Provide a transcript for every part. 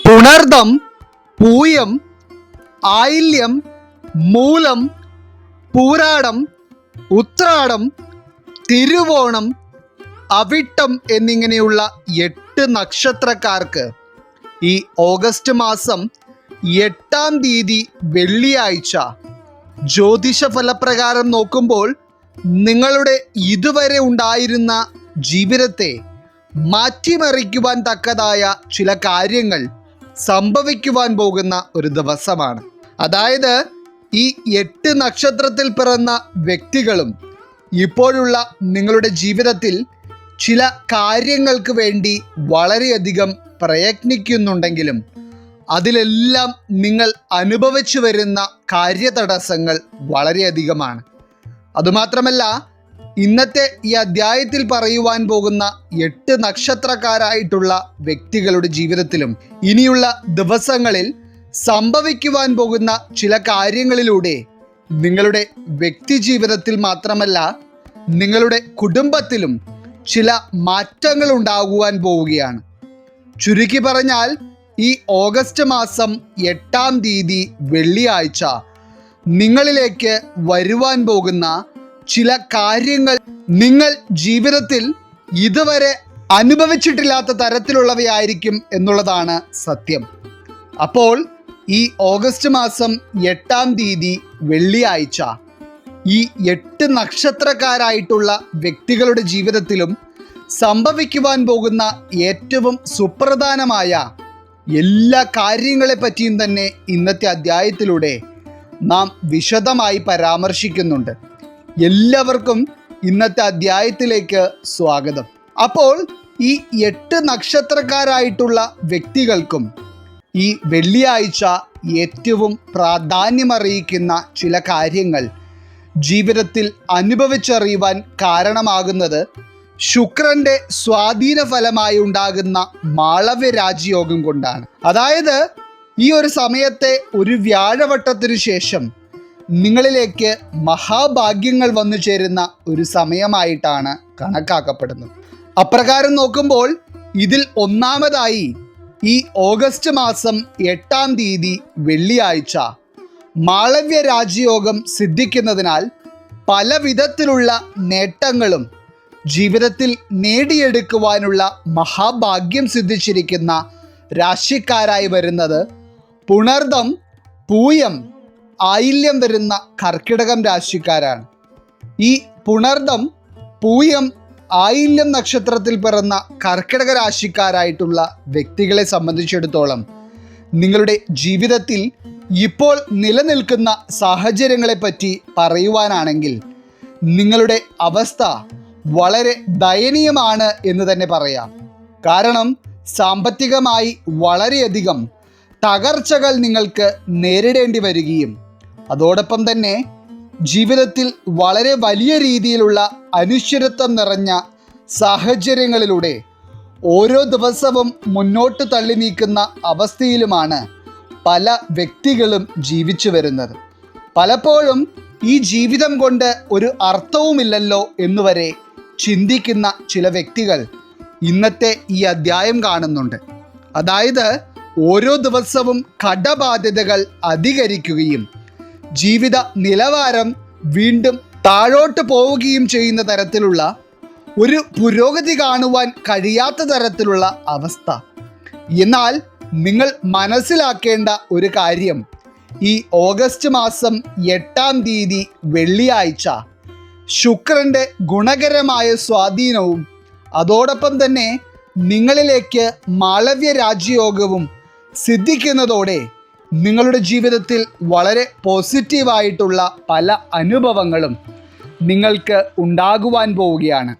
പുണർദം, പൂയം, ആയില്യം, മൂലം, പൂരാടം, ഉത്രാടം, തിരുവോണം, അവിട്ടം എന്നിങ്ങനെയുള്ള 8 നക്ഷത്രക്കാർക്ക് ഈ ഓഗസ്റ്റ് മാസം 8-ാം തീയതി വെള്ളിയാഴ്ച ജ്യോതിഷ ഫലപ്രകാരം നോക്കുമ്പോൾ നിങ്ങളുടെ ഇതുവരെ ഉണ്ടായിരുന്ന ജീവിതത്തെ മാറ്റിമറിക്കുവാൻ തക്കതായ ചില കാര്യങ്ങൾ സംഭവിക്കുവാൻ പോകുന്ന ഒരു ദിവസമാണ്. അതായത് ഈ 8 നക്ഷത്രത്തിൽ പിറന്ന വ്യക്തികളും ഇപ്പോഴുള്ള നിങ്ങളുടെ ജീവിതത്തിൽ ചില കാര്യങ്ങൾക്ക് വേണ്ടി വളരെയധികം പ്രയത്നിക്കുന്നുണ്ടെങ്കിലും അതിലെല്ലാം നിങ്ങൾ അനുഭവിച്ചു വരുന്ന കാര്യതടസ്സങ്ങൾ വളരെയധികമാണ്. അതുമാത്രമല്ല, ഇന്നത്തെ ഈ അധ്യായത്തിൽ പറയുവാൻ പോകുന്ന 8 നക്ഷത്രക്കാരായിട്ടുള്ള വ്യക്തികളുടെ ജീവിതത്തിലും ഇനിയുള്ള ദിവസങ്ങളിൽ സംഭവിക്കുവാൻ പോകുന്ന ചില കാര്യങ്ങളിലൂടെ നിങ്ങളുടെ വ്യക്തി ജീവിതത്തിൽ മാത്രമല്ല നിങ്ങളുടെ കുടുംബത്തിലും ചില മാറ്റങ്ങൾ ഉണ്ടാകുവാൻ പോവുകയാണ്. ചുരുക്കി പറഞ്ഞാൽ ഈ ഓഗസ്റ്റ് മാസം 8-ാം തീയതി വെള്ളിയാഴ്ച നിങ്ങളിലേക്ക് വരുവാൻ പോകുന്ന ചില കാര്യങ്ങൾ നിങ്ങൾ ജീവിതത്തിൽ ഇതുവരെ അനുഭവിച്ചിട്ടില്ലാത്ത തരത്തിലുള്ളവയായിരിക്കും എന്നുള്ളതാണ് സത്യം. അപ്പോൾ ഈ ഓഗസ്റ്റ് മാസം 8-ാം തീയതി വെള്ളിയാഴ്ച ഈ 8 നക്ഷത്രക്കാരായിട്ടുള്ള വ്യക്തികളുടെ ജീവിതത്തിലും സംഭവിക്കുവാൻ പോകുന്ന ഏറ്റവും സുപ്രധാനമായ എല്ലാ കാര്യങ്ങളെ പറ്റിയും തന്നെ ഇന്നത്തെ അധ്യായത്തിലൂടെ നാം വിശദമായി പരാമർശിക്കുന്നുണ്ട്. എല്ലാവർക്കും ഇന്നത്തെ അധ്യായത്തിലേക്ക് സ്വാഗതം. അപ്പോൾ ഈ 8 നക്ഷത്രക്കാരായിട്ടുള്ള വ്യക്തികൾക്കും ഈ വെള്ളിയാഴ്ച ഏറ്റവും പ്രാധാന്യമറിയിക്കുന്ന ചില കാര്യങ്ങൾ ജീവിതത്തിൽ അനുഭവിച്ചറിയുവാൻ കാരണമാകുന്നത് ശുക്രന്റെ സ്വാധീന ഫലമായി ഉണ്ടാകുന്ന മാളവ്യ രാജയോഗം കൊണ്ടാണ്. അതായത് ഈ ഒരു സമയത്തെ ഒരു വ്യാഴവട്ടത്തിനു ശേഷം നിങ്ങളിലേക്ക് മഹാഭാഗ്യങ്ങൾ വന്നു ചേരുന്ന ഒരു സമയമായിട്ടാണ് കണക്കാക്കപ്പെടുന്നത്. അപ്രകാരം നോക്കുമ്പോൾ ഇതിൽ ഒന്നാമതായി ഈ ഓഗസ്റ്റ് മാസം 8-ാം തീയതി വെള്ളിയാഴ്ച മാളവ്യ രാജയോഗം സിദ്ധിക്കുന്നതിനാൽ പല വിധത്തിലുള്ള നേട്ടങ്ങളും ജീവിതത്തിൽ നേടിയെടുക്കുവാനുള്ള മഹാഭാഗ്യം സിദ്ധിച്ചിരിക്കുന്ന രാശിക്കാരായി വരുന്നത് പുണർദം, പൂയം, ആയില്യം വരുന്ന കർക്കിടകം രാശിക്കാരാണ്. ഈ പുണർദം, പൂയം, ആയില്യം നക്ഷത്രത്തിൽ പിറന്ന കർക്കിടക രാശിക്കാരായിട്ടുള്ള വ്യക്തികളെ സംബന്ധിച്ചിടത്തോളം നിങ്ങളുടെ ജീവിതത്തിൽ ഇപ്പോൾ നിലനിൽക്കുന്ന സാഹചര്യങ്ങളെപ്പറ്റി പറയുവാനാണെങ്കിൽ നിങ്ങളുടെ അവസ്ഥ വളരെ ദയനീയമാണ് എന്ന് തന്നെ പറയാം. കാരണം സാമ്പത്തികമായി വളരെയധികം തകർച്ചകൾ നിങ്ങൾക്ക് നേരിടേണ്ടി വരികയും അതോടൊപ്പം തന്നെ ജീവിതത്തിൽ വളരെ വലിയ രീതിയിലുള്ള അനിശ്ചിതത്വം നിറഞ്ഞ സാഹചര്യങ്ങളിലൂടെ ഓരോ ദിവസവും മുന്നോട്ട് തള്ളി നീക്കുന്ന അവസ്ഥയിലുമാണ് പല വ്യക്തികളും ജീവിച്ചു വരുന്നത്. പലപ്പോഴും ഈ ജീവിതം കൊണ്ട് ഒരു അർത്ഥവുമില്ലല്ലോ എന്നുവരെ ചിന്തിക്കുന്ന ചില വ്യക്തികൾ ഇന്നത്തെ ഈ അധ്യായം കാണുന്നുണ്ട്. അതായത് ഓരോ ദിവസവും കടബാധ്യതകൾ അധികരിക്കുകയും ജീവിത നിലവാരം വീണ്ടും താഴോട്ട് പോവുകയും ചെയ്യുന്ന തരത്തിലുള്ള ഒരു പുരോഗതി കാണുവാൻ കഴിയാത്ത തരത്തിലുള്ള അവസ്ഥ. എന്നാൽ നിങ്ങൾ മനസ്സിലാക്കേണ്ട ഒരു കാര്യം, ഈ ഓഗസ്റ്റ് മാസം 8-ാം തീയതി വെള്ളിയാഴ്ച ശുക്രന്റെ ഗുണകരമായ സ്വാധീനവും അതോടൊപ്പം തന്നെ നിങ്ങളിലേക്ക് മാളവ്യ രാജയോഗവും സിദ്ധിക്കുന്നതോടെ നിങ്ങളുടെ ജീവിതത്തിൽ വളരെ പോസിറ്റീവായിട്ടുള്ള പല അനുഭവങ്ങളും നിങ്ങൾക്ക് ഉണ്ടാകുവാൻ പോവുകയാണ്.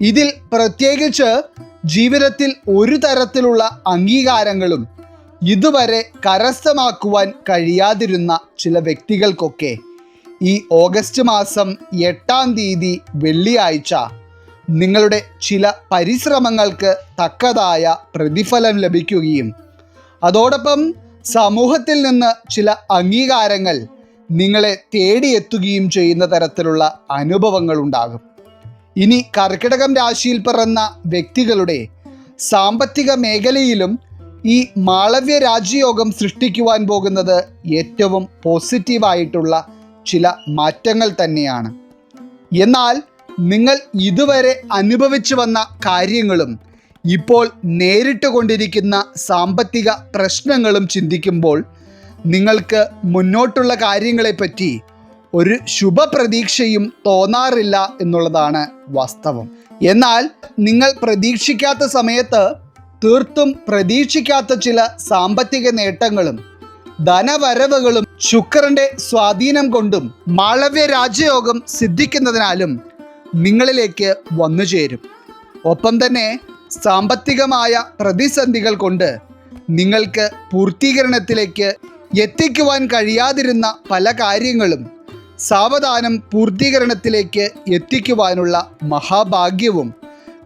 ഇതിൽ പ്രത്യേകിച്ച് ജീവിതത്തിൽ ഒരു തരത്തിലുള്ള അംഗീകാരങ്ങളും ഇതുവരെ കരസ്ഥമാക്കുവാൻ കഴിയാതിരുന്ന ചില വ്യക്തികൾക്കൊക്കെ ഈ ഓഗസ്റ്റ് മാസം 8-ാം തീയതി വെള്ളിയാഴ്ച നിങ്ങളുടെ ചില പരിശ്രമങ്ങൾക്ക് തക്കതായ പ്രതിഫലം ലഭിക്കുകയും അതോടൊപ്പം സമൂഹത്തിൽ നിന്ന് ചില അംഗീകാരങ്ങൾ നിങ്ങളെ തേടിയെത്തുകയും ചെയ്യുന്ന തരത്തിലുള്ള അനുഭവങ്ങൾ ഉണ്ടാകും. ഇനി കർക്കിടകം രാശിയിൽ പിറന്ന വ്യക്തികളുടെ സാമ്പത്തിക മേഖലയിലും ഈ മാളവ്യ രാജയോഗം സൃഷ്ടിക്കുവാൻ പോകുന്നത് ഏറ്റവും പോസിറ്റീവായിട്ടുള്ള ചില മാറ്റങ്ങൾ തന്നെയാണ്. എന്നാൽ നിങ്ങൾ ഇതുവരെ അനുഭവിച്ചു വന്ന കാര്യങ്ങളും ഇപ്പോൾ നേരിട്ട് കൊണ്ടിരിക്കുന്ന സാമ്പത്തിക പ്രശ്നങ്ങളും ചിന്തിക്കുമ്പോൾ നിങ്ങൾക്ക് മുന്നോട്ടുള്ള കാര്യങ്ങളെപ്പറ്റി ഒരു ശുഭപ്രതീക്ഷയും തോന്നാറില്ല എന്നുള്ളതാണ് വാസ്തവം. എന്നാൽ നിങ്ങൾ പ്രതീക്ഷിക്കാത്ത സമയത്ത് തീർത്തും പ്രതീക്ഷിക്കാത്ത ചില സാമ്പത്തിക നേട്ടങ്ങളും ധനവരവുകളും ശുക്രന്റെ സ്വാധീനം കൊണ്ടും മാളവ്യ രാജയോഗം സിദ്ധിക്കുന്നതിനാലും നിങ്ങളിലേക്ക് വന്നു ചേരും. ഒപ്പം തന്നെ സാമ്പത്തികമായ പ്രതിസന്ധികൾ കൊണ്ട് നിങ്ങൾക്ക് പൂർത്തീകരണത്തിലേക്ക് എത്തിക്കുവാൻ കഴിയാതിരുന്ന പല കാര്യങ്ങളും സാവധാനം പൂർത്തീകരണത്തിലേക്ക് എത്തിക്കുവാനുള്ള മഹാഭാഗ്യവും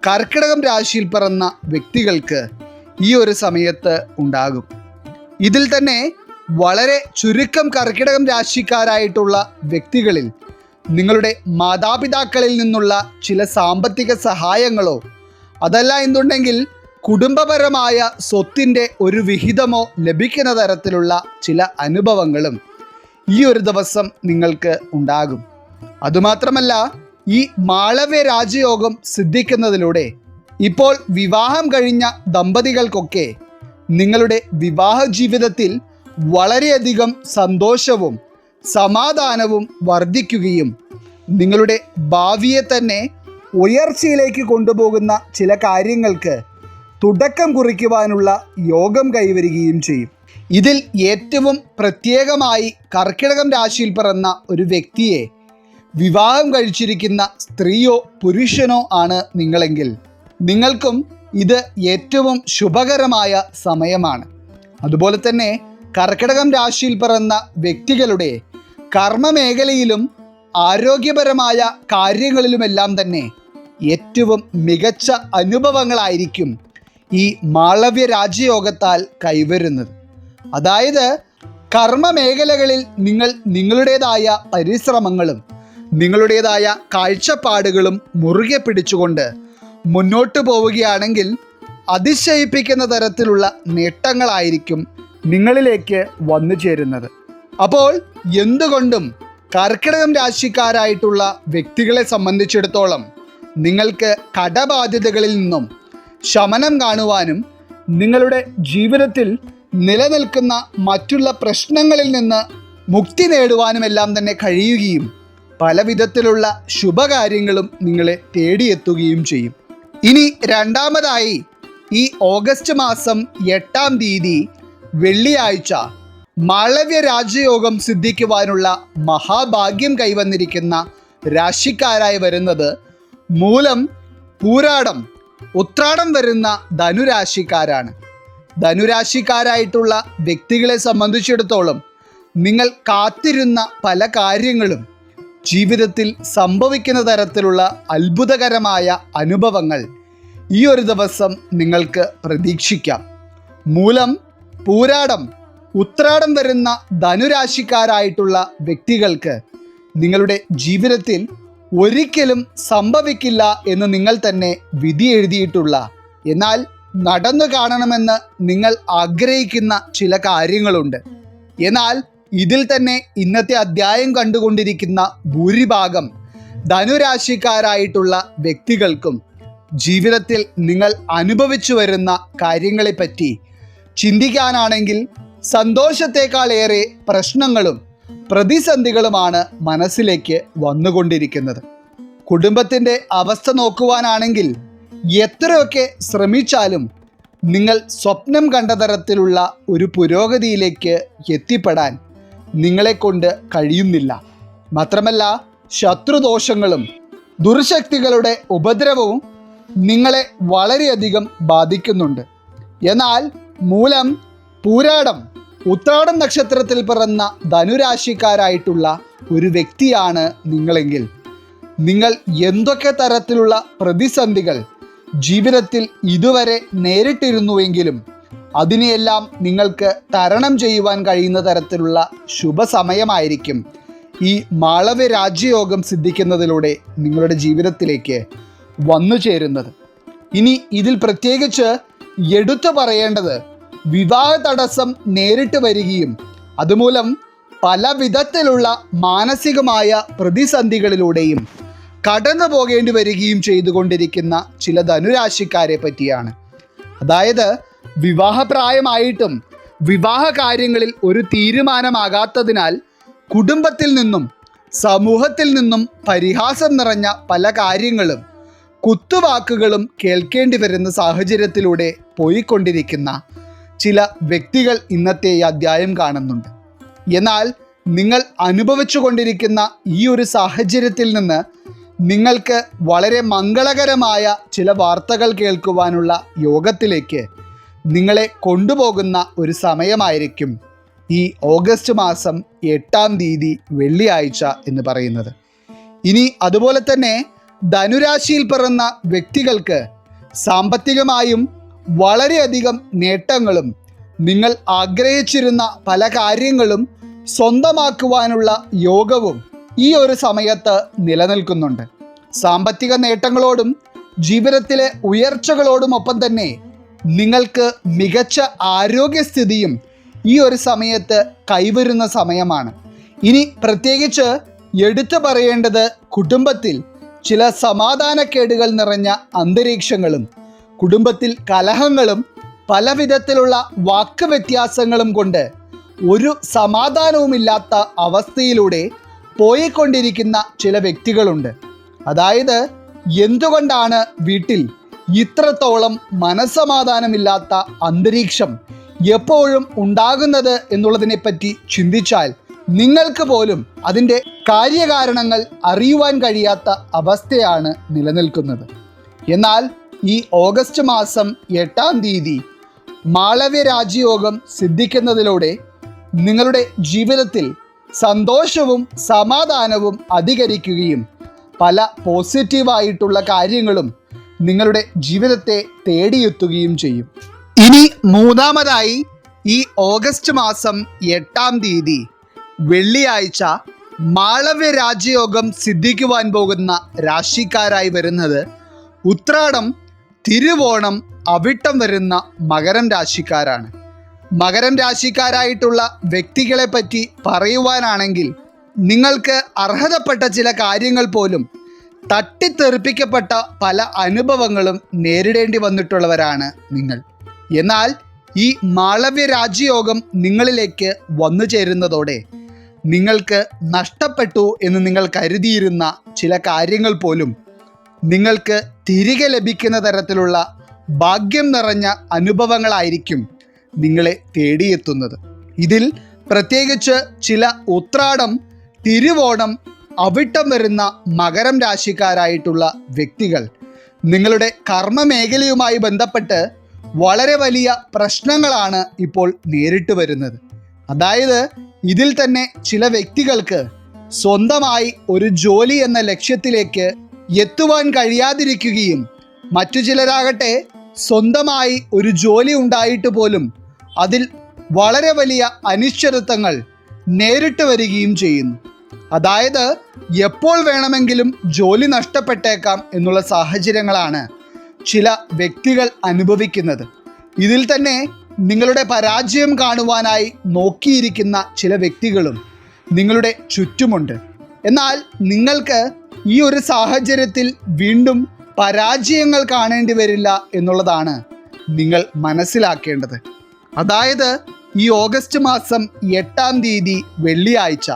കർക്കിടകം രാശിയിൽ പിറന്ന വ്യക്തികൾക്ക് ഈ ഒരു സമയത്ത് ഉണ്ടാകും. ഇതിൽ തന്നെ വളരെ ചുരുക്കം കർക്കിടകം രാശിക്കാരായിട്ടുള്ള വ്യക്തികളിൽ നിങ്ങളുടെ മാതാപിതാക്കളിൽ നിന്നുള്ള ചില സാമ്പത്തിക സഹായങ്ങളോ അതല്ല എന്നുണ്ടെങ്കിൽ കുടുംബപരമായ സ്വത്തിൻ്റെ ഒരു വിഹിതമോ ലഭിക്കുന്ന തരത്തിലുള്ള ചില അനുഭവങ്ങളും ഈ ഒരു ദിവസം നിങ്ങൾക്ക് ഉണ്ടാകും. അതുമാത്രമല്ല, ഈ മാളവ്യ രാജയോഗം സിദ്ധിക്കുന്നതിലൂടെ ഇപ്പോൾ വിവാഹം കഴിഞ്ഞ ദമ്പതികൾക്കൊക്കെ നിങ്ങളുടെ വിവാഹ ജീവിതത്തിൽ വളരെയധികം സന്തോഷവും സമാധാനവും വർദ്ധിക്കുകയും നിങ്ങളുടെ ഭാവിയെ തന്നെ ഉയർച്ചയിലേക്ക് കൊണ്ടുപോകുന്ന ചില കാര്യങ്ങൾക്ക് തുടക്കം കുറിക്കുവാനുള്ള യോഗം കൈവരികയും ചെയ്യും. ഇതിൽ ഏറ്റവും പ്രത്യേകമായി കർക്കിടകം രാശിയിൽ പിറന്ന ഒരു വ്യക്തിയെ വിവാഹം കഴിച്ചിരിക്കുന്ന സ്ത്രീയോ പുരുഷനോ ആണ് നിങ്ങളെങ്കിൽ നിങ്ങൾക്കും ഇത് ഏറ്റവും ശുഭകരമായ സമയമാണ്. അതുപോലെ തന്നെ കർക്കിടകം രാശിയിൽ പിറന്ന വ്യക്തികളുടെ കർമ്മമേഖലയിലും ആരോഗ്യപരമായ കാര്യങ്ങളിലുമെല്ലാം തന്നെ ഏറ്റവും മികച്ച അനുഭവങ്ങളായിരിക്കും ഈ മാളവ്യ രാജയോഗത്താൽ കൈവരുന്നത്. അതായത് കർമ്മമേഖലകളിൽ നിങ്ങൾ നിങ്ങളുടേതായ പരിശ്രമങ്ങളും നിങ്ങളുടേതായ കാഴ്ചപ്പാടുകളും മുറുകെ പിടിച്ചുകൊണ്ട് മുന്നോട്ട് പോവുകയാണെങ്കിൽ അതിശയിപ്പിക്കുന്ന തരത്തിലുള്ള നേട്ടങ്ങളായിരിക്കും നിങ്ങളിലേക്ക് വന്നു ചേരുന്നത്. അപ്പോൾ എന്തുകൊണ്ടും കർക്കിടകം രാശിക്കാരായിട്ടുള്ള വ്യക്തികളെ സംബന്ധിച്ചിടത്തോളം നിങ്ങൾക്ക് കടബാധ്യതകളിൽ നിന്നും ശമനം കാണുവാനും നിങ്ങളുടെ ജീവിതത്തിൽ നിലനിൽക്കുന്ന മറ്റുള്ള പ്രശ്നങ്ങളിൽ നിന്ന് മുക്തി നേടുവാനുമെല്ലാം തന്നെ കഴിയുകയും പല വിധത്തിലുള്ള ശുഭകാര്യങ്ങളും നിങ്ങളെ തേടിയെത്തുകയും ചെയ്യും. ഇനി രണ്ടാമതായി ഈ ഓഗസ്റ്റ് മാസം 8-ാം തീയതി വെള്ളിയാഴ്ച മാളവ്യ രാജയോഗം സിദ്ധിക്കുവാനുള്ള മഹാഭാഗ്യം കൈവന്നിരിക്കുന്ന രാശിക്കാരായി വരുന്നത് മൂലം, പൂരാടം, ഉത്രാടം വരുന്ന ധനുരാശിക്കാരാണ്. ധനുരാശിക്കാരായിട്ടുള്ള വ്യക്തികളെ സംബന്ധിച്ചിടത്തോളം നിങ്ങൾ കാത്തിരുന്ന പല കാര്യങ്ങളും ജീവിതത്തിൽ സംഭവിക്കുന്ന തരത്തിലുള്ള അത്ഭുതകരമായ അനുഭവങ്ങൾ ഈ ഒരു ദിവസം നിങ്ങൾക്ക് പ്രതീക്ഷിക്കാം. മൂലം, പൂരാടം, ഉത്രാടം വരുന്ന ധനുരാശിക്കാരായിട്ടുള്ള വ്യക്തികൾക്ക് നിങ്ങളുടെ ജീവിതത്തിൽ ഒരിക്കലും സംഭവിക്കില്ല എന്ന് നിങ്ങൾ തന്നെ വിധി എഴുതിയിട്ടുള്ള, എന്നാൽ നടന്നു കാണണമെന്ന് നിങ്ങൾ ആഗ്രഹിക്കുന്ന ചില കാര്യങ്ങളുണ്ട്. എന്നാൽ ഇതിൽ തന്നെ ഇന്നത്തെ അധ്യായം കണ്ടുകൊണ്ടിരിക്കുന്ന ഭൂരിഭാഗം ധനുരാശിക്കാരായിട്ടുള്ള വ്യക്തികൾക്കും ജീവിതത്തിൽ നിങ്ങൾ അനുഭവിച്ചു വരുന്ന കാര്യങ്ങളെപ്പറ്റി ചിന്തിക്കാനാണെങ്കിൽ സന്തോഷത്തെക്കാളേറെ പ്രശ്നങ്ങളും പ്രതിസന്ധികളുമാണ് മനസ്സിലേക്ക് വന്നുകൊണ്ടിരിക്കുന്നത്. കുടുംബത്തിൻ്റെ അവസ്ഥ നോക്കുവാനാണെങ്കിൽ എത്രയൊക്കെ ശ്രമിച്ചാലും നിങ്ങൾ സ്വപ്നം കണ്ട തരത്തിലുള്ള ഒരു പുരോഗതിയിലേക്ക് എത്തിപ്പെടാൻ നിങ്ങളെക്കൊണ്ട് കഴിയുന്നില്ല. മാത്രമല്ല, ശത്രുദോഷങ്ങളും ദുർശക്തികളുടെ ഉപദ്രവവും നിങ്ങളെ വളരെയധികം ബാധിക്കുന്നുണ്ട്. എന്നാൽ മൂലം, പൂരാടം, ഉത്രാടം നക്ഷത്രത്തിൽ പിറന്ന ധനുരാശിക്കാരായിട്ടുള്ള ഒരു വ്യക്തിയാണ് നിങ്ങളെങ്കിൽ നിങ്ങൾ എന്തൊക്കെ തരത്തിലുള്ള പ്രതിസന്ധികൾ ജീവിതത്തിൽ ഇതുവരെ നേരിട്ടിരുന്നുവെങ്കിലും അതിനെയെല്ലാം നിങ്ങൾക്ക് തരണം ചെയ്യുവാൻ കഴിയുന്ന തരത്തിലുള്ള ശുഭസമയമായിരിക്കും ഈ മാളവ്യ രാജയോഗം സിദ്ധിക്കുന്നതിലൂടെ നിങ്ങളുടെ ജീവിതത്തിലേക്ക് വന്നു ചേരുന്നത്. ഇനി ഇതിൽ പ്രത്യേകിച്ച് എടുത്തു പറയേണ്ടത് വിവാഹ തടസ്സം നേരിട്ട് വരികയും അതുമൂലം പല വിധത്തിലുള്ള മാനസികമായ പ്രതിസന്ധികളിലൂടെയും കടന്നു പോകേണ്ടി വരികയും ചെയ്തുകൊണ്ടിരിക്കുന്ന ചില ധനുരാശിക്കാരെ പറ്റിയാണ്. അതായത് വിവാഹപ്രായമായിട്ടും വിവാഹ കാര്യങ്ങളിൽ ഒരു തീരുമാനമാകാത്തതിനാൽ കുടുംബത്തിൽ നിന്നും സമൂഹത്തിൽ നിന്നും പരിഹാസം നിറഞ്ഞ പല കാര്യങ്ങളും കുത്തുവാക്കുകളും കേൾക്കേണ്ടി വരുന്ന സാഹചര്യത്തിലൂടെ പോയിക്കൊണ്ടിരിക്കുന്ന ചില വ്യക്തികൾ ഇന്നത്തെ ഈ അധ്യായം കാണുന്നുണ്ട്. എന്നാൽ നിങ്ങൾ അനുഭവിച്ചു കൊണ്ടിരിക്കുന്ന ഈ ഒരു സാഹചര്യത്തിൽ നിന്ന് നിങ്ങൾക്ക് വളരെ മംഗളകരമായ ചില വാർത്തകൾ കേൾക്കുവാനുള്ള യോഗത്തിലേക്ക് നിങ്ങളെ കൊണ്ടുപോകുന്ന ഒരു സമയമായിരിക്കും ഈ ഓഗസ്റ്റ് മാസം 8-ാം തീയതി വെള്ളിയാഴ്ച എന്ന് പറയുന്നത്. ഇനി അതുപോലെ തന്നെ ധനുരാശിയിൽ പിറന്ന വ്യക്തികൾക്ക് സാമ്പത്തികമായും വളരെയധികം നേട്ടങ്ങളും നിങ്ങൾ ആഗ്രഹിച്ചിരുന്ന പല കാര്യങ്ങളും സ്വന്തമാക്കുവാനുള്ള യോഗവും ഈ ഒരു സമയത്ത് നിലനിൽക്കുന്നുണ്ട്. സാമ്പത്തിക നേട്ടങ്ങളോടും ജീവിതത്തിലെ ഉയർച്ചകളോടുമൊപ്പം തന്നെ നിങ്ങൾക്ക് മികച്ച ആരോഗ്യസ്ഥിതിയും ഈ ഒരു സമയത്ത് കൈവരുന്ന സമയമാണ്. ഇനി പ്രത്യേകിച്ച് എടുത്തു പറയേണ്ടത് കുടുംബത്തിൽ ചില സമാധാനക്കേടുകൾ നിറഞ്ഞ അന്തരീക്ഷങ്ങളും കുടുംബത്തിൽ കലഹങ്ങളും പല വിധത്തിലുള്ള വാക്ക് വ്യത്യാസങ്ങളും കൊണ്ട് ഒരു സമാധാനവുമില്ലാത്ത അവസ്ഥയിലൂടെ പോയിക്കൊണ്ടിരിക്കുന്ന ചില വ്യക്തികളുണ്ട്. അതായത് എന്തുകൊണ്ടാണ് വീട്ടിൽ ഇത്രത്തോളം മനസ്സമാധാനമില്ലാത്ത അന്തരീക്ഷം എപ്പോഴും ഉണ്ടാകുന്നത് എന്നുള്ളതിനെപ്പറ്റി ചിന്തിച്ചാൽ നിങ്ങൾക്ക് പോലും അതിൻ്റെ കാര്യകാരണങ്ങൾ അറിയുവാൻ കഴിയാത്ത അവസ്ഥയാണ് നിലനിൽക്കുന്നത്. എന്നാൽ ഈ ഓഗസ്റ്റ് മാസം 8-ാം തീയതി മാളവ്യ രാജയോഗം സിദ്ധിക്കുന്നതിലൂടെ നിങ്ങളുടെ ജീവിതത്തിൽ സന്തോഷവും സമാധാനവും അധികരിക്കുകയും പല പോസിറ്റീവായിട്ടുള്ള കാര്യങ്ങളും നിങ്ങളുടെ ജീവിതത്തെ തേടിയെത്തുകയും ചെയ്യും. ഇനി മൂന്നാമതായി ഈ ഓഗസ്റ്റ് മാസം 8-ാം തീയതി വെള്ളിയാഴ്ച മാളവ്യ രാജയോഗം സിദ്ധിക്കുവാൻ പോകുന്ന രാശിക്കാരായി വരുന്നത് ഉത്രാടം, തിരുവോണം, അവിട്ടം വരുന്ന മകരം രാശിക്കാരാണ്. മകരം രാശിക്കാരായിട്ടുള്ള വ്യക്തികളെ പറ്റി പറയുവാനാണെങ്കിൽ നിങ്ങൾക്ക് അർഹതപ്പെട്ട ചില കാര്യങ്ങൾ പോലും തട്ടിത്തെറിപ്പിക്കപ്പെട്ട പല അനുഭവങ്ങളും നേരിടേണ്ടി വന്നിട്ടുള്ളവരാണ് നിങ്ങൾ. എന്നാൽ ഈ മാളവ്യ രാജയോഗം നിങ്ങളിലേക്ക് വന്നു ചേരുന്നതോടെ നിങ്ങൾക്ക് നഷ്ടപ്പെട്ടു എന്ന് നിങ്ങൾ കരുതിയിരുന്ന ചില കാര്യങ്ങൾ പോലും നിങ്ങൾക്ക് തിരികെ ലഭിക്കുന്ന തരത്തിലുള്ള ഭാഗ്യം നിറഞ്ഞ അനുഭവങ്ങളായിരിക്കും നിങ്ങളെ തേടിയെത്തുന്നത്. ഇതിൽ പ്രത്യേകിച്ച് ചില ഉത്രാടം, തിരുവോണം, അവിട്ടം വരുന്ന മകരം രാശിക്കാരായിട്ടുള്ള വ്യക്തികൾ നിങ്ങളുടെ കർമ്മ മേഖലയുമായി ബന്ധപ്പെട്ട് വളരെ വലിയ പ്രശ്നങ്ങളാണ് ഇപ്പോൾ നേരിട്ട് വരുന്നത്. അതായത് ഇതിൽ തന്നെ ചില വ്യക്തികൾക്ക് സ്വന്തമായി ഒരു ജോലി എന്ന ലക്ഷ്യത്തിലേക്ക് എത്തുവാൻ കഴിയാതിരിക്കുകയും മറ്റു ചിലരാകട്ടെ സ്വന്തമായി ഒരു ജോലി ഉണ്ടായിട്ട് പോലും അതിൽ വളരെ വലിയ അനിശ്ചിതത്വങ്ങൾ നേരിട്ട് വരികയും ചെയ്യുന്നു. അതായത് എപ്പോൾ വേണമെങ്കിലും ജോലി നഷ്ടപ്പെട്ടേക്കാം എന്നുള്ള സാഹചര്യങ്ങളാണ് ചില വ്യക്തികൾ അനുഭവിക്കുന്നത്. ഇതിൽ തന്നെ നിങ്ങളുടെ പരാജയം കാണുവാനായി നോക്കിയിരിക്കുന്ന ചില വ്യക്തികളും നിങ്ങളുടെ ചുറ്റുമുണ്ട്. എന്നാൽ നിങ്ങൾക്ക് ഈ ഒരു സാഹചര്യത്തിൽ വീണ്ടും പരാജയങ്ങൾ കാണേണ്ടി വരില്ല എന്നുള്ളതാണ് നിങ്ങൾ മനസ്സിലാക്കേണ്ടത്. അതായത് ഈ ഓഗസ്റ്റ് മാസം 8-ാം തീയതി വെള്ളിയാഴ്ച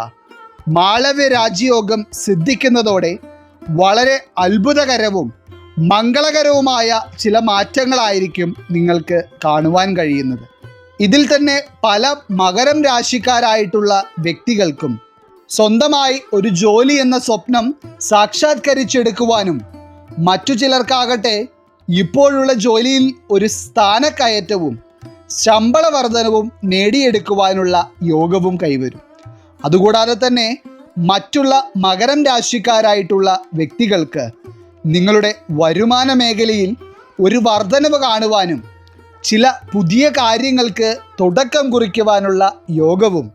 മാളവ്യ രാജയോഗം സിദ്ധിക്കുന്നതോടെ വളരെ അത്ഭുതകരവും മംഗളകരവുമായ ചില മാറ്റങ്ങളായിരിക്കും നിങ്ങൾക്ക് കാണുവാൻ കഴിയുന്നത്. ഇതിൽ തന്നെ പല മകരം രാശിക്കാരായിട്ടുള്ള വ്യക്തികൾക്കും സ്വന്തമായി ഒരു ജോലി എന്ന സ്വപ്നം സാക്ഷാത്കരിച്ചെടുക്കുവാനും മറ്റു ചിലർക്കാകട്ടെ ഇപ്പോഴുള്ള ജോലിയിൽ ഒരു സ്ഥാനക്കയറ്റവും ശമ്പള വർധനവും നേടിയെടുക്കുവാനുള്ള യോഗവും കൈവരും. അതുകൂടാതെ തന്നെ മറ്റുള്ള മകരം രാശിക്കാരായിട്ടുള്ള വ്യക്തികൾക്ക് നിങ്ങളുടെ വരുമാന മേഖലയിൽ ഒരു വർധനവ് കാണുവാനും ചില പുതിയ കാര്യങ്ങൾക്ക് തുടക്കം കുറിക്കുവാനുള്ള യോഗവും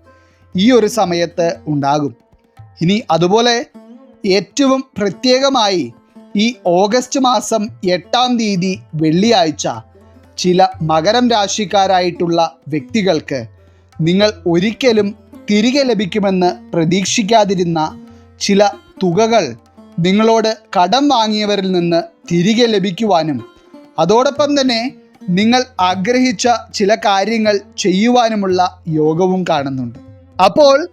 ഈ ഒരു സമയത്ത് ഉണ്ടാകും. ഇനി അതുപോലെ ഏറ്റവും പ്രത്യേകമായി ഈ ഓഗസ്റ്റ് മാസം 8-ാം തീയതി വെള്ളിയാഴ്ച ചില മകരം രാശിക്കാരായിട്ടുള്ള വ്യക്തികൾക്ക് നിങ്ങൾ ഒരിക്കലും തിരികെ ലഭിക്കുമെന്ന് പ്രതീക്ഷിക്കാതിരുന്ന ചില തുകകൾ നിങ്ങളോട് കടം വാങ്ങിയവരിൽ നിന്ന് തിരികെ ലഭിക്കുവാനും അതോടൊപ്പം തന്നെ നിങ്ങൾ ആഗ്രഹിച്ച ചില കാര്യങ്ങൾ ചെയ്യുവാനുമുള്ള യോഗവും കാണുന്നുണ്ട്. അപ്പോൾ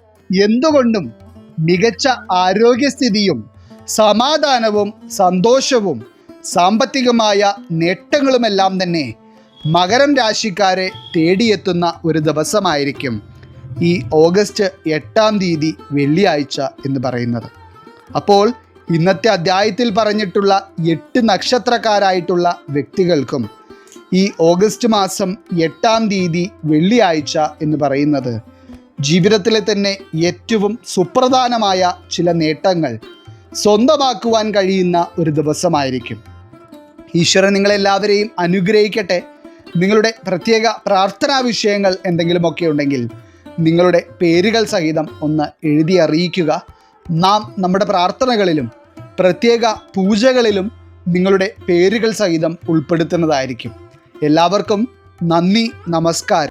എന്തുകൊണ്ടും മികച്ച ആരോഗ്യസ്ഥിതിയും സമാധാനവും സന്തോഷവും സാമ്പത്തികമായ നേട്ടങ്ങളുമെല്ലാം തന്നെ മകരം രാശിക്കാരെ തേടിയെത്തുന്ന ഒരു ദിവസമായിരിക്കും ഈ ഓഗസ്റ്റ് 8-ാം തീയതി വെള്ളിയാഴ്ച എന്ന് പറയുന്നത്. അപ്പോൾ ഇന്നത്തെ അധ്യായത്തിൽ പറഞ്ഞിട്ടുള്ള 8 നക്ഷത്രക്കാരായിട്ടുള്ള വ്യക്തികൾക്കും ഈ ഓഗസ്റ്റ് മാസം 8-ാം തീയതി വെള്ളിയാഴ്ച എന്ന് പറയുന്നത് ജീവിതത്തിലെ തന്നെ ഏറ്റവും സുപ്രധാനമായ ചില നേട്ടങ്ങൾ സ്വന്തമാക്കുവാൻ കഴിയുന്ന ഒരു ദിവസമായിരിക്കും. ഈശ്വരൻ നിങ്ങളെല്ലാവരെയും അനുഗ്രഹിക്കട്ടെ. നിങ്ങളുടെ പ്രത്യേക പ്രാർത്ഥനാ വിഷയങ്ങൾ എന്തെങ്കിലുമൊക്കെ ഉണ്ടെങ്കിൽ നിങ്ങളുടെ പേരുകൾ സഹിതം ഒന്ന് എഴുതി അറിയിക്കുക. നാം നമ്മുടെ പ്രാർത്ഥനകളിലും പ്രത്യേക പൂജകളിലും നിങ്ങളുടെ പേരുകൾ സഹിതം ഉൾപ്പെടുത്തുന്നതായിരിക്കും. എല്ലാവർക്കും നന്ദി, നമസ്കാരം.